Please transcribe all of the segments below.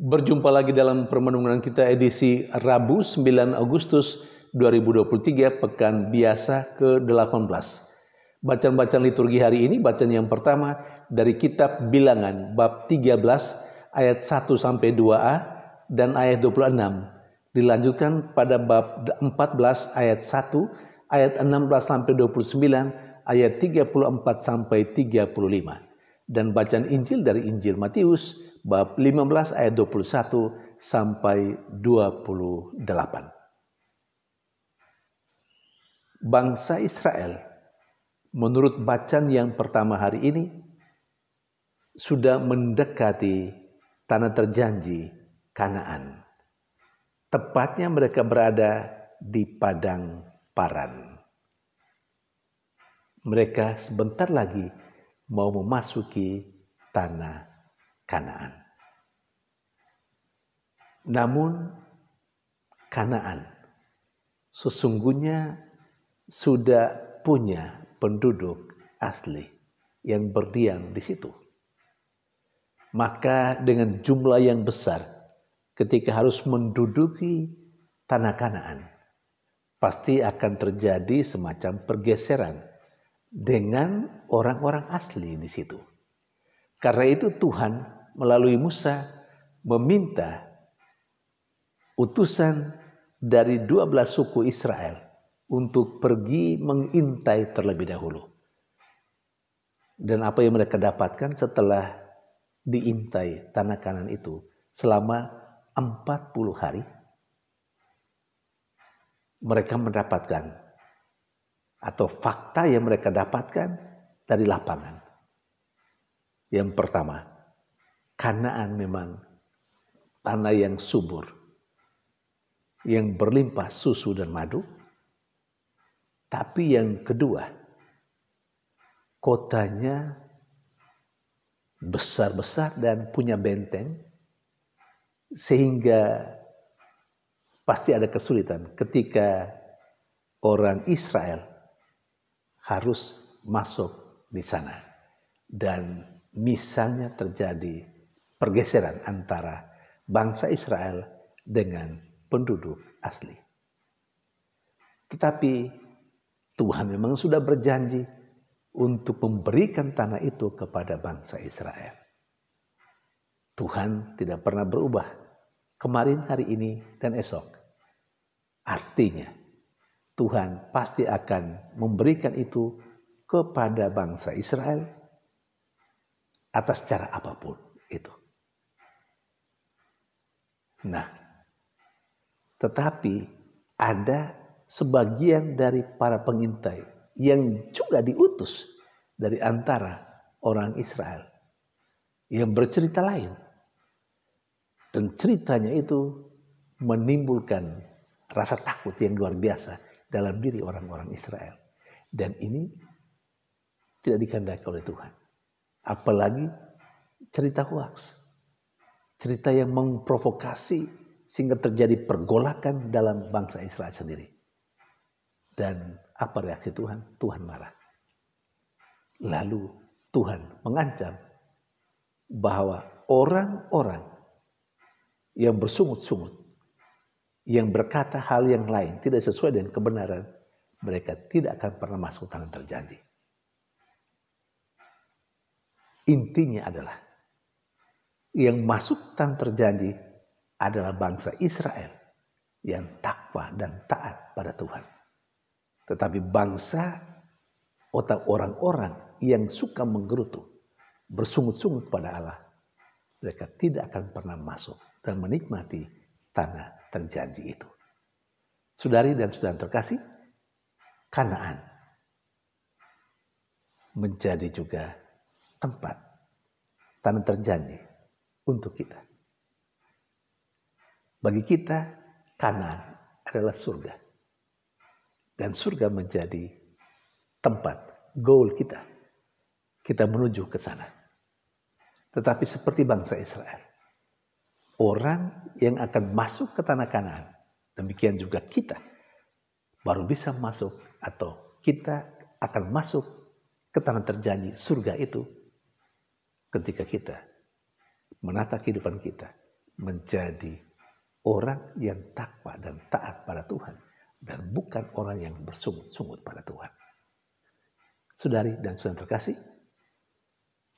Berjumpa lagi dalam permenungan kita edisi Rabu 9 Agustus 2023 Pekan Biasa ke-18. Bacaan-bacaan liturgi hari ini, bacaan yang pertama dari kitab Bilangan bab 13 ayat 1 sampai 2a dan ayat 26. Dilanjutkan pada bab 14 ayat 1, ayat 16 sampai 29, ayat 34 sampai 35. Dan bacaan Injil dari Injil Matius bab 15 ayat 21 sampai 28. Bangsa Israel, menurut bacaan yang pertama hari ini, sudah mendekati tanah terjanji Kanaan. Tepatnya mereka berada di padang Paran. Mereka sebentar lagi mau memasuki tanah Kanaan. Namun Kanaan sesungguhnya sudah punya penduduk asli yang berdiam di situ. Maka dengan jumlah yang besar, ketika harus menduduki tanah Kanaan, pasti akan terjadi semacam pergeseran dengan orang-orang asli di situ. Karena itu Tuhan melalui Musa meminta utusan dari 12 suku Israel untuk pergi mengintai terlebih dahulu. Dan apa yang mereka dapatkan setelah diintai tanah Kanaan itu selama 40 hari, mereka mendapatkan atau fakta yang mereka dapatkan dari lapangan. Yang pertama, Kanaan memang tanah yang subur, yang berlimpah susu dan madu. Tapi yang kedua, kotanya besar-besar dan punya benteng, sehingga pasti ada kesulitan ketika orang Israel harus masuk di sana. Dan misalnya terjadi pergeseran antara bangsa Israel dengan penduduk asli. Tetapi Tuhan memang sudah berjanji untuk memberikan tanah itu kepada bangsa Israel. Tuhan tidak pernah berubah, kemarin, hari ini, dan esok. Artinya, Tuhan pasti akan memberikan itu kepada bangsa Israel atas cara apapun itu. Nah, tetapi ada sebagian dari para pengintai yang juga diutus dari antara orang Israel yang bercerita lain. Dan ceritanya itu menimbulkan rasa takut yang luar biasa dalam diri orang-orang Israel. Dan ini tidak dikehendaki oleh Tuhan. Apalagi cerita hoaks. Cerita yang memprovokasi sehingga terjadi pergolakan dalam bangsa Israel sendiri. Dan apa reaksi Tuhan? Tuhan marah. Lalu Tuhan mengancam bahwa orang-orang yang bersungut-sungut, yang berkata hal yang lain tidak sesuai dengan kebenaran, mereka tidak akan pernah masuk tanah terjanji. Intinya adalah yang masuk tanah terjanji adalah bangsa Israel yang takwa dan taat pada Tuhan. Tetapi bangsa atau orang-orang yang suka menggerutu, bersungut-sungut pada Allah, mereka tidak akan pernah masuk dan menikmati tanah terjanji itu. Saudari dan saudara terkasih, Kanaan menjadi juga tempat tanah terjanji untuk kita. Bagi kita, Kanaan adalah surga. Dan surga menjadi tempat goal kita. Kita menuju ke sana. Tetapi seperti bangsa Israel, orang yang akan masuk ke tanah Kanaan, demikian juga kita, baru bisa masuk atau kita akan masuk ke tanah terjanji surga itu ketika kita menata kehidupan kita menjadi orang yang takwa dan taat pada Tuhan, dan bukan orang yang bersungut-sungut pada Tuhan. Saudari dan saudara terkasih,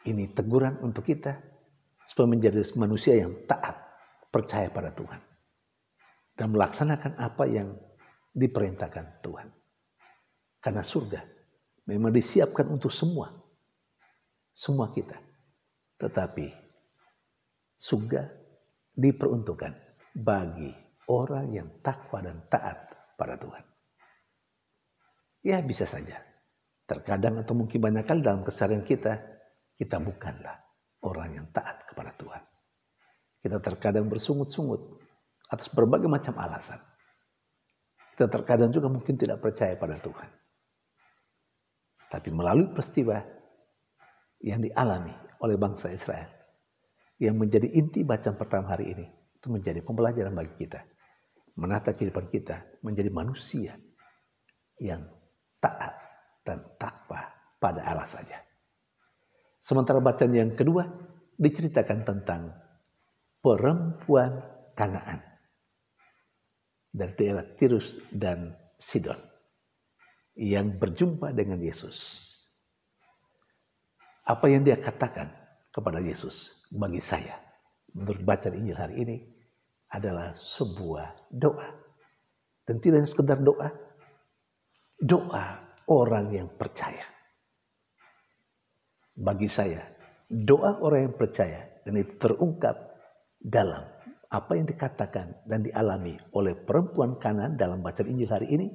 ini teguran untuk kita supaya menjadi manusia yang taat, percaya pada Tuhan, dan melaksanakan apa yang diperintahkan Tuhan. Karena surga memang disiapkan untuk semua kita. Tetapi surga diperuntukkan bagi orang yang takwa dan taat pada Tuhan. Ya, bisa saja. Terkadang atau mungkin banyak kali dalam keseharian kita bukanlah orang yang taat kepada Tuhan. Kita terkadang bersungut-sungut atas berbagai macam alasan. Kita terkadang juga mungkin tidak percaya pada Tuhan. Tapi melalui peristiwa yang dialami oleh bangsa Israel, yang menjadi inti bacaan pertama hari ini, itu menjadi pembelajaran bagi kita. Menata kehidupan kita menjadi manusia yang taat dan takwa pada Allah saja. Sementara bacaan yang kedua diceritakan tentang perempuan Kanaan dari daerah Tirus dan Sidon yang berjumpa dengan Yesus. Apa yang dia katakan kepada Yesus bagi saya, menurut bacaan Injil hari ini, adalah sebuah doa. Dan tidak sekedar doa orang yang percaya. Bagi saya, doa orang yang percaya, dan itu terungkap dalam apa yang dikatakan dan dialami oleh perempuan Kanaan dalam bacaan Injil hari ini.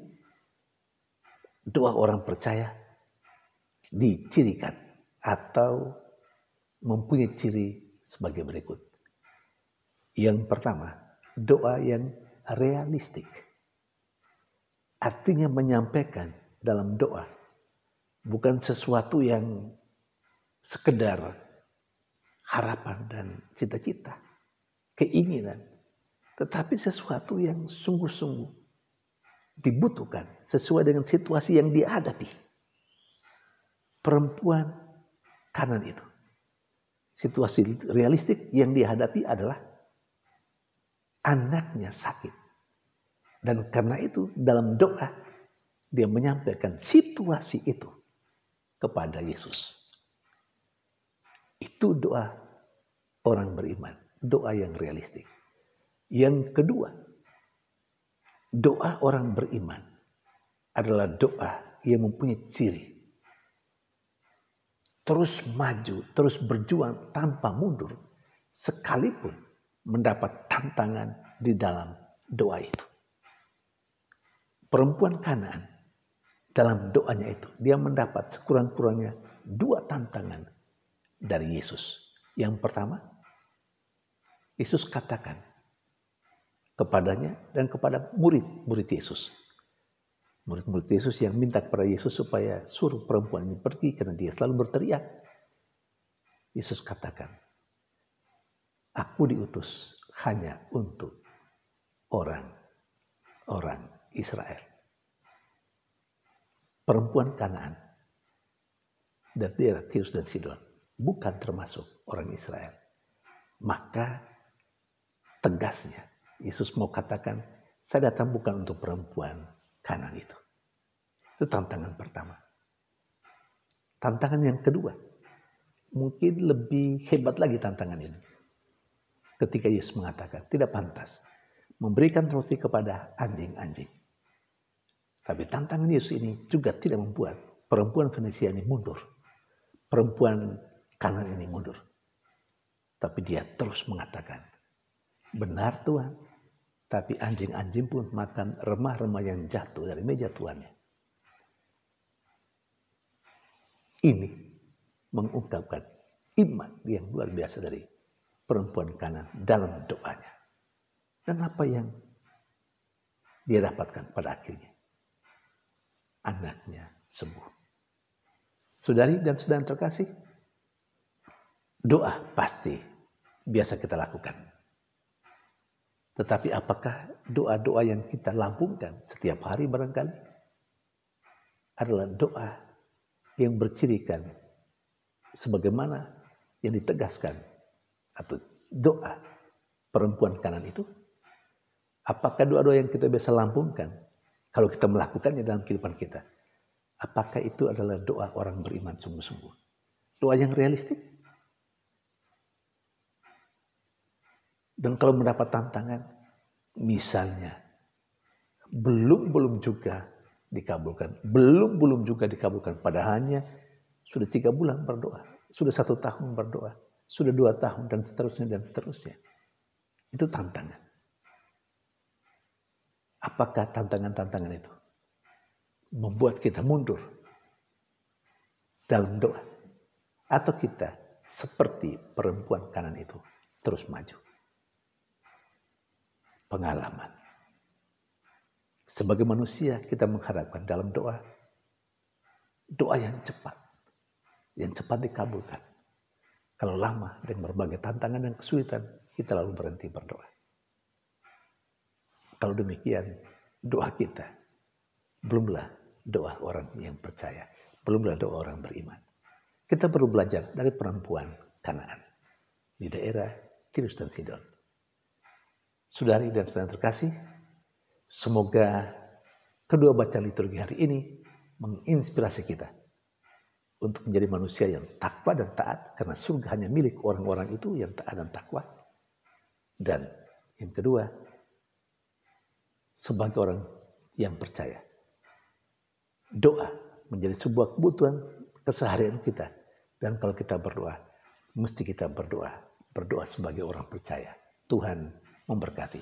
Doa orang percaya dicirikan atau mempunyai ciri sebagai berikut. Yang pertama, doa yang realistik. Artinya menyampaikan dalam doa bukan sesuatu yang sekedar harapan dan cita-cita, keinginan, tetapi sesuatu yang sungguh-sungguh dibutuhkan sesuai dengan situasi yang dihadapi. Perempuan Kanaan itu, situasi realistik yang dihadapi adalah anaknya sakit. Dan karena itu dalam doa dia menyampaikan situasi itu kepada Yesus. Itu doa orang beriman, doa yang realistik. Yang kedua, doa orang beriman adalah doa yang mempunyai ciri terus maju, terus berjuang tanpa mundur, sekalipun mendapat tantangan di dalam doa itu. Perempuan Kanaan dalam doanya itu, dia mendapat sekurang-kurangnya 2 tantangan dari Yesus. Yang pertama, Yesus katakan kepadanya dan kepada murid-murid Yesus. Murid-murid Yesus yang minta kepada Yesus supaya suruh perempuan ini pergi karena dia selalu berteriak. Yesus katakan, aku diutus hanya untuk orang Israel. Perempuan Kanaan dari daerah Tirus dan Sidon bukan termasuk orang Israel. Maka tegasnya Yesus mau katakan, saya datang bukan untuk perempuan Kanaan itu. Itu tantangan pertama. Tantangan yang kedua, mungkin lebih hebat lagi tantangan ini. Ketika Yesus mengatakan, tidak pantas memberikan roti kepada anjing-anjing. Tapi tantangan Yesus ini juga tidak membuat perempuan Fenisia ini mundur. Perempuan Kanaan ini mundur. Tapi dia terus mengatakan, benar Tuhan. Tapi anjing-anjing pun makan remah-remah yang jatuh dari meja tuannya. Ini mengungkapkan iman yang luar biasa dari perempuan Kanaan dalam doanya. Dan apa yang dia dapatkan pada akhirnya? Anaknya sembuh. Saudari dan saudara terkasih, doa pasti biasa kita lakukan. Tetapi apakah doa-doa yang kita lampungkan setiap hari barangkali adalah doa yang bercirikan sebagaimana yang ditegaskan atau doa perempuan Kanaan itu? Apakah doa-doa yang kita biasa lampungkan, kalau kita melakukannya dalam kehidupan kita, apakah itu adalah doa orang beriman sungguh-sungguh? Doa yang realistik? Dan kalau mendapat tantangan, misalnya, belum juga dikabulkan. Belum juga dikabulkan. Padahalnya sudah 3 bulan berdoa. Sudah 1 tahun berdoa. Sudah 2 tahun dan seterusnya dan seterusnya. Itu tantangan. Apakah tantangan-tantangan itu membuat kita mundur dalam doa? Atau kita seperti perempuan Kanaan itu terus maju? Pengalaman. Sebagai manusia kita mengharapkan dalam doa yang cepat dikabulkan. Kalau lama dengan berbagai tantangan dan kesulitan, kita lalu berhenti berdoa. Kalau demikian, doa kita belumlah doa orang yang percaya, belumlah doa orang beriman. Kita perlu belajar dari perempuan Kanaan di daerah Tirus dan Sidon. Saudari dan saudara terkasih, semoga kedua bacaan liturgi hari ini menginspirasi kita untuk menjadi manusia yang takwa dan taat, karena surga hanya milik orang-orang itu yang taat dan takwa. Dan yang kedua, sebagai orang yang percaya, doa menjadi sebuah kebutuhan keseharian kita. Dan kalau kita berdoa, mesti kita berdoa sebagai orang percaya. Tuhan memberkati.